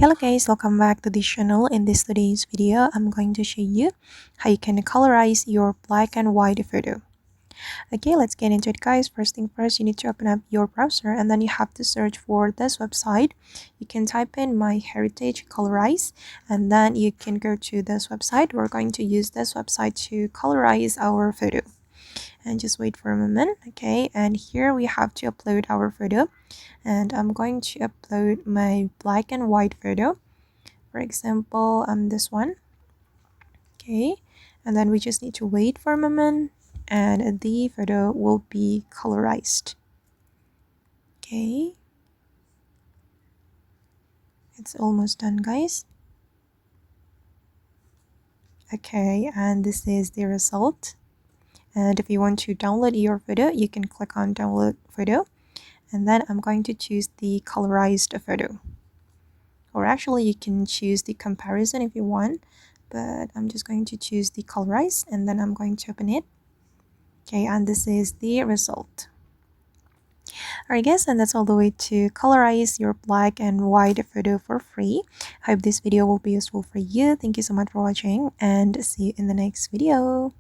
Hello guys, welcome back to this channel. In today's video, I'm going to show you how you can colorize your black and white photo. Okay, let's get into it guys. First thing first, you need to open up your browser and then you have to search for this website. You can type in My Heritage Colorize and then you can go to this website. We're going to use this website to colorize our photo. And just wait for a moment. Okay, and here we have to upload our photo, and I'm going to upload my black and white photo. For example, this one. Okay, and then we just need to wait for a moment and the photo will be colorized. Okay, it's almost done guys. Okay, and this is the result. And if you want to download your photo, you can click on download photo, and then I'm going to choose the colorized photo. Or actually you can choose the comparison if you want, but I'm just going to choose the colorize and then I'm going to open it. Okay, and this is the result. Alright guys, and that's all the way to colorize your black and white photo for free. I hope this video will be useful for you. Thank you so much for watching and see you in the next video.